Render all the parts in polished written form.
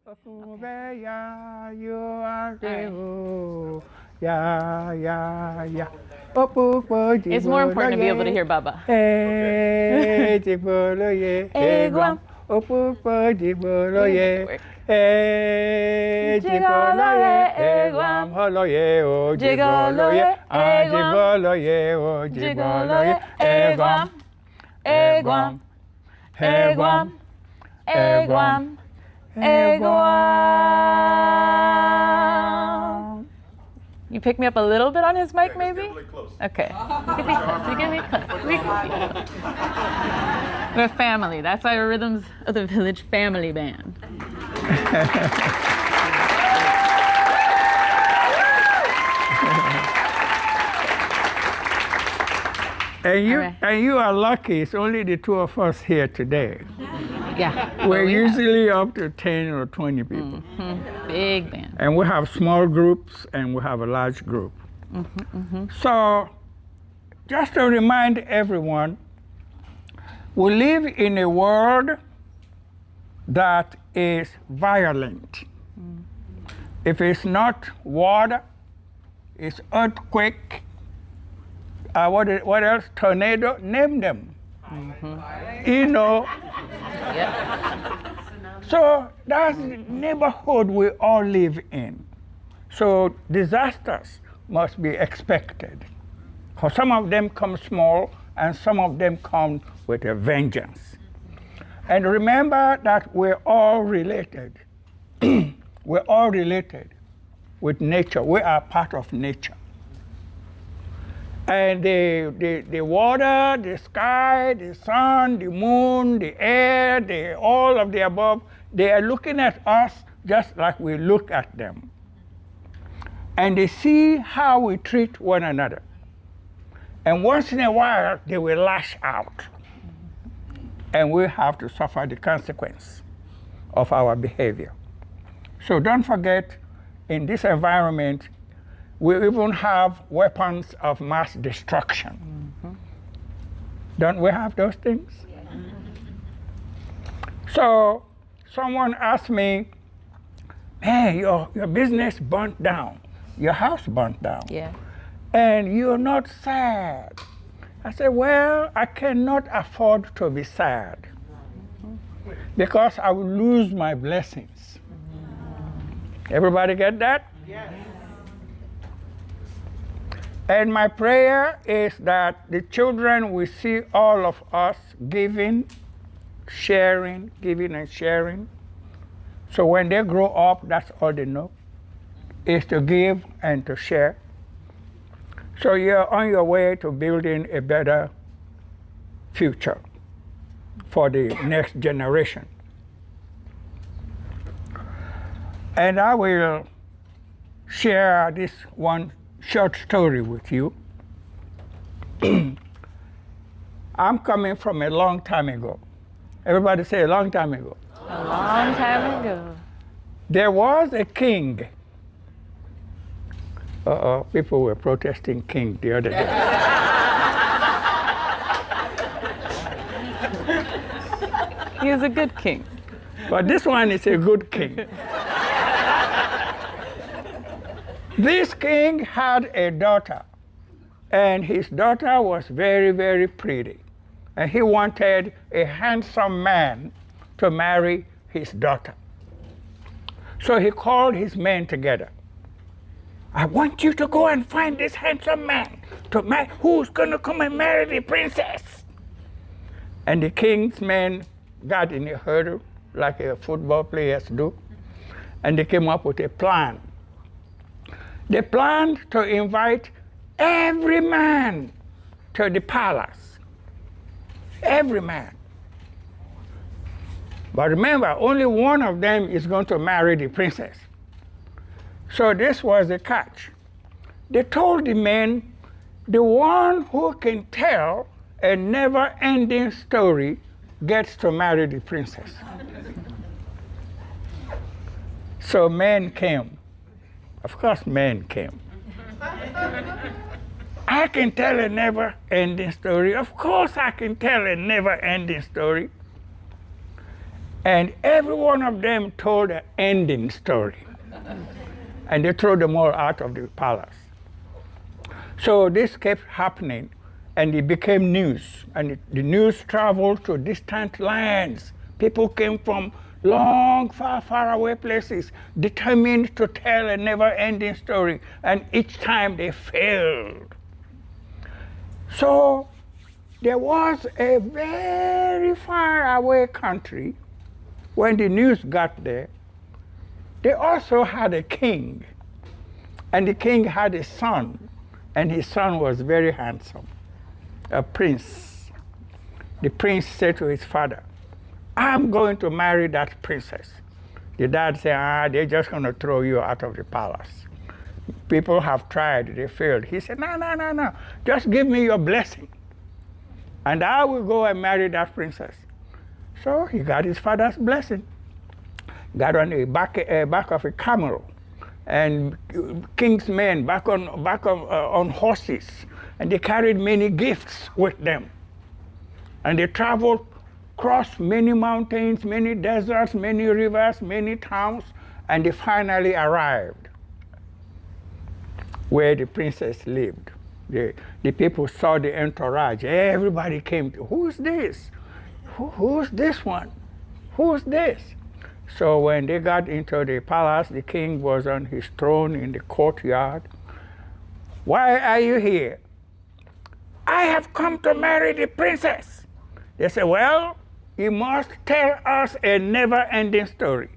Ya, you are ya, ya, ya. It's more important to be able to hear Baba. Hey, jibolo ye, hey, guam. Jibolo ye, hey, jibolo ye, hey, guam. Holo ye, oh, jibolo ye, ah, jibolo ye, oh, jibolo ye, hey, guam. Hey, guam. Hey, guam. Hey, guam. Hey, guam. You pick me up a little bit on his mic, maybe? Get really close. Okay. You can be close. You can be close. We're family. That's why we're Rhythms of the Village family band. And you are lucky. It's only the two of us here today. Yeah. We're usually up to 10 or 20 people. Mm-hmm. Big band. And we have small groups and we have a large group. Mm-hmm, mm-hmm. So, just to remind everyone, we live in a world that is violent. Mm. If it's not water, it's earthquake. What else? Tornado, name them. Mm-hmm. You know. Yep. So that's the neighborhood we all live in. So disasters must be expected. Because some of them come small and some of them come with a vengeance. And remember that we're all related. We're all related with nature. We are part of nature. And the water, the sky, the sun, the moon, the air, all of the above, they are looking at us just like we look at them. And they see how we treat one another. And once in a while, they will lash out. And we have to suffer the consequence of our behavior. So don't forget, in this environment, we even have weapons of mass destruction. Mm-hmm. Don't we have those things? Yeah. So someone asked me, hey, your business burnt down. Your house burnt down. Yeah. And you're not sad. I said, well, I cannot afford to be sad because I will lose my blessings. Everybody get that? Yes. And my prayer is that the children will see all of us giving, sharing, giving and sharing. So when they grow up, that's all they know, is to give and to share. So you're on your way to building a better future for the next generation. And I will share this one short story with you. I'm coming from a long time ago. Everybody say a long time ago. A long time ago. There was a king. People were protesting king the other day. He was a good king. But this one is a good king. This king had a daughter, and his daughter was very, very pretty. And he wanted a handsome man to marry his daughter. So he called his men together. I want you to go and find this handsome man who's going to come and marry the princess. And the king's men got in a hurdle, like football players do, and they came up with a plan. They planned to invite every man to the palace. Every man. But remember, only one of them is going to marry the princess. So this was the catch. They told the men, the one who can tell a never-ending story gets to marry the princess. So men came. Of course, men came. I can tell a never-ending story. Of course, I can tell a never-ending story. And every one of them told an ending story. And they threw them all out of the palace. So this kept happening, and it became news. And the news traveled to distant lands. People came from long, far, far away places, determined to tell a never-ending story. And each time they failed. So there was a very far away country. When the news got there, they also had a king. And the king had a son. And his son was very handsome, a prince. The prince said to his father, I'm going to marry that princess. The dad said, they're just going to throw you out of the palace. People have tried, they failed. He said, no, just give me your blessing. And I will go and marry that princess. So he got his father's blessing. Got on the back of a camel, and king's men back on horses, and they carried many gifts with them. And they traveled, crossed many mountains, many deserts, many rivers, many towns, and they finally arrived where the princess lived. The people saw the entourage. Everybody came to, who's this? Who's this one? Who's this? So when they got into the palace, the king was on his throne in the courtyard. Why are you here? I have come to marry the princess. They said, well, you must tell us a never-ending story.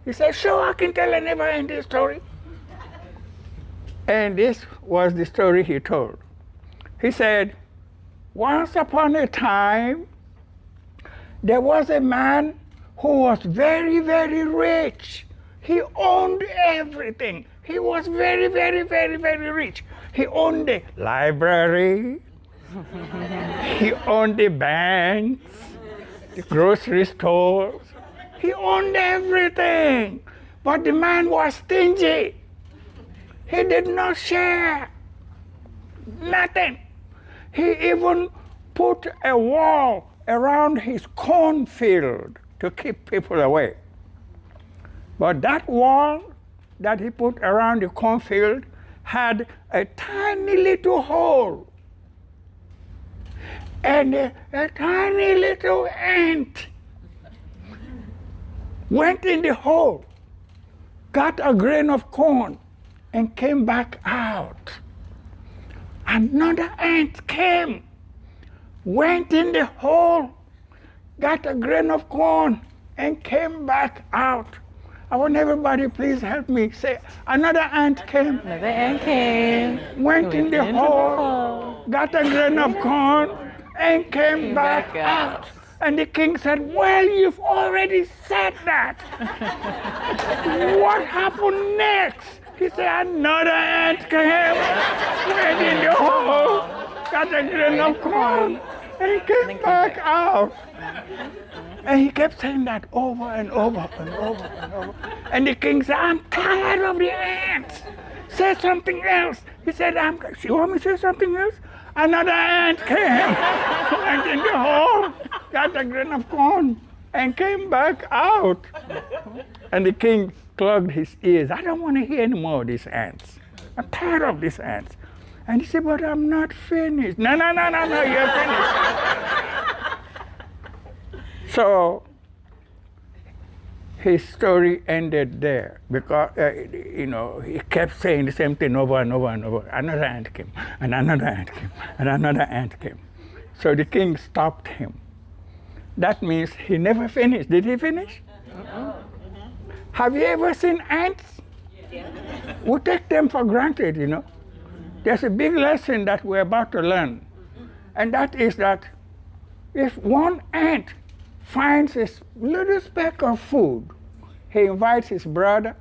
He said, sure, I can tell a never-ending story. And this was the story he told. He said, once upon a time, there was a man who was very, very rich. He owned everything. He was very, very, very, very rich. He owned the library. He owned the banks, the grocery stores. He owned everything. But the man was stingy. He did not share. Nothing. He even put a wall around his cornfield to keep people away. But that wall that he put around the cornfield had a tiny little hole. And a tiny little ant went in the hole, got a grain of corn, and came back out. Another ant came, went in the hole, got a grain of corn, and came back out. I want everybody, please help me say, another ant came. Another ant came. Went in the hole, got a grain of corn, and came back out. And the king said, well, you've already said that. What happened next? He said, another ant came, went in the hole, got a grain of corn, and came back out. And he kept saying that over and over and over and over. And the king said, I'm tired of the ants. Say something else. He said, you want me to say something else? Another ant came, went in the hole, got a grain of corn, and came back out. And the king clogged his ears. I don't want to hear any more of these ants. I'm tired of these ants. And he said, but I'm not finished. No, you're finished. So his story ended there because, he kept saying the same thing over and over and over. Another ant came, and another ant came, and another ant came. So the king stopped him. That means he never finished. Did he finish? Have you ever seen ants? Yeah. We take them for granted, There's a big lesson that we're about to learn. And that is that if one ant finds a little speck of food, he invites his brother,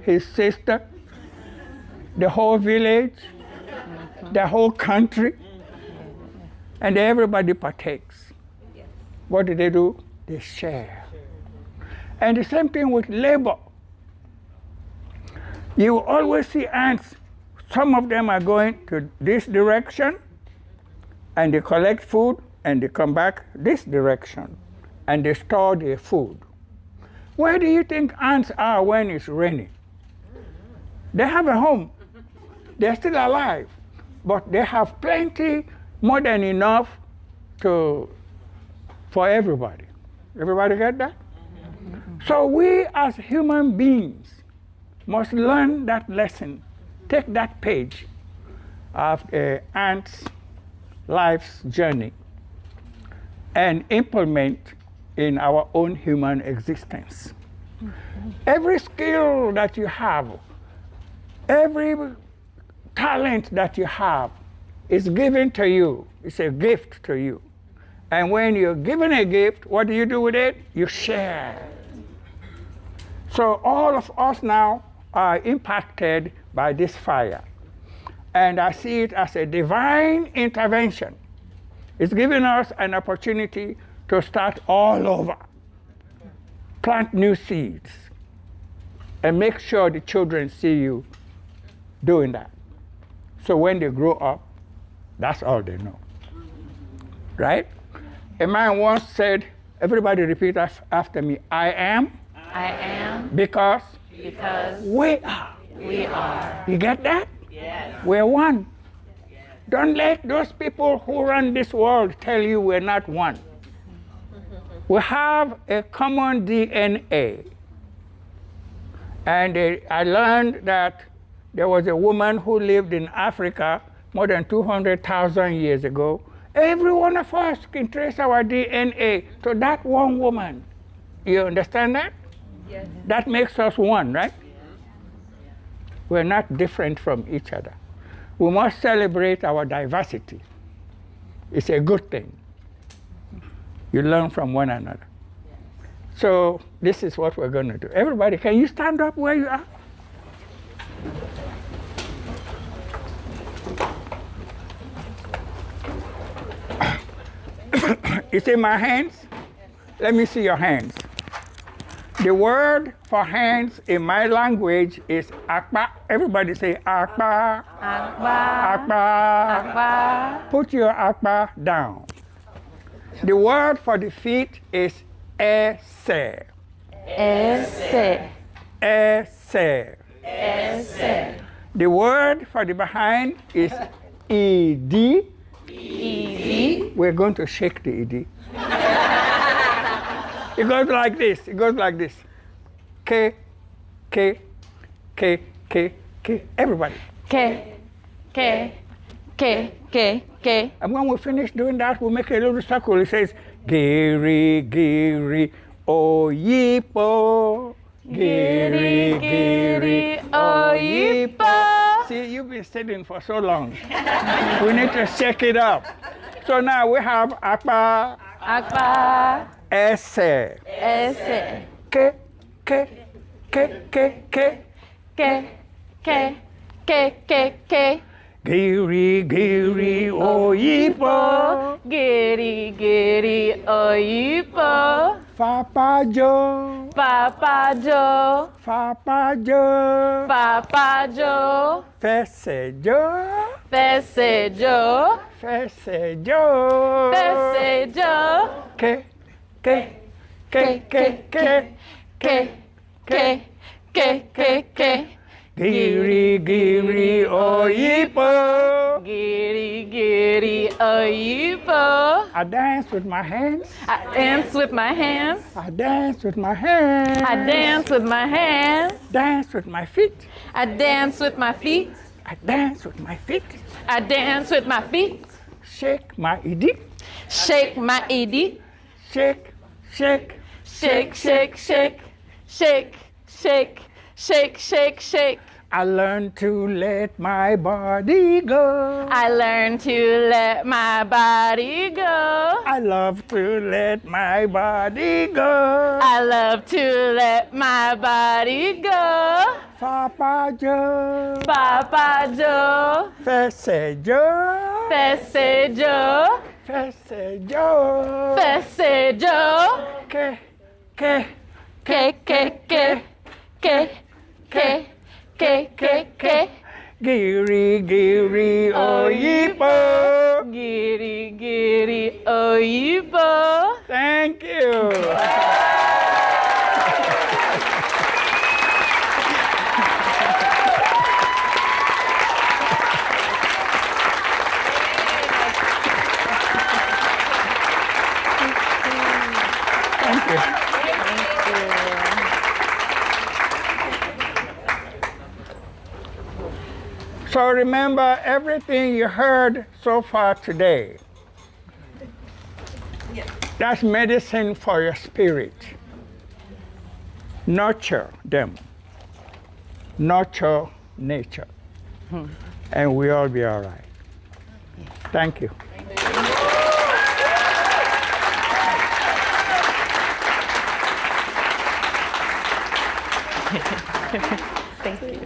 his sister, the whole village, the whole country, and everybody partakes. What do? They share. And the same thing with labor. You always see ants. Some of them are going to this direction, and they collect food, and they come back this direction. and they store their food. Where do you think ants are when it's raining? They have a home. They're still alive, but they have plenty, more than enough for everybody. Everybody get that? So we as human beings must learn that lesson, take that page of an ant's life's journey and implement in our own human existence. Every skill that you have, every talent that you have is given to you. It's a gift to you. And when you're given a gift, what do you do with it? You share. So all of us now are impacted by this fire. And I see it as a divine intervention. It's giving us an opportunity to start all over, plant new seeds, and make sure the children see you doing that. So when they grow up, that's all they know. Right? A man once said, everybody repeat after me, I am. I am. Because we are. We are. You get that? Yes. We're one. Yes. Don't let those people who run this world tell you we're not one. We have a common DNA. And I learned that there was a woman who lived in Africa more than 200,000 years ago. Every one of us can trace our DNA to that one woman. You understand that? Yes. That makes us one, right? We're not different from each other. We must celebrate our diversity. It's a good thing. You learn from one another. So this is what we're going to do. Everybody, can you stand up where you are? You see my hands? Let me see your hands. The word for hands in my language is akpa. Everybody say akpa. Akpa. Akpa. Akpa. Put your akpa down. The word for the feet is ese. Ese. Ese. Ese. The word for the behind is ed. Ed. We're going to shake the ed. It goes like this. It goes like this. K, K, K, K, K. Everybody. K, K, K, K, K. And when we finish doing that, we'll make a little circle. It says, Giri, Giri, Oyipo. Giri, Giri, Oyipo. See, you've been sitting for so long. We need to shake it up. So now we have Akpa. Akpa. Ese. Ese. K, K, K, K, K. K, K, K, K, K. Giri, Giri, Oyipo. Giri, Giri, Oyipo. Papa Joe. Papa Joe. Papa Joe. Papa Joe. Fesse Joe. Fesse Joe. Fesse Joe. Fesse Joe. K, K, K, K, K. K, K, K, K, K. Giri, Giri, Oyipo. Giri, Giri, Oyipo. I dance with my hands. I dance with my hands. I dance with my hands. I dance with my hands. Dance with my feet. I dance with my feet. I dance with my feet. I dance with my feet. Shake my ed. Shake my ed. Shake, shake. Shake, shake, shake. Shake, shake, shake, shake, shake. I learned to let my body go. I learned to let my body go. I love to let my body go. I love to let my body go. Papa Joe. Papa Joe. Fesse Joe. Fesse Joe. Fesse Joe. Fesse Joe. K, K, K, K, K, K, K, K, K, K. Giri, Giri, Oyipo. Giri, Giri, Oyipo. Thank you. you. So remember everything you heard so far today. That's medicine for your spirit. Nurture them. Nurture nature. And we'll all be all right. Thank you. Thank you.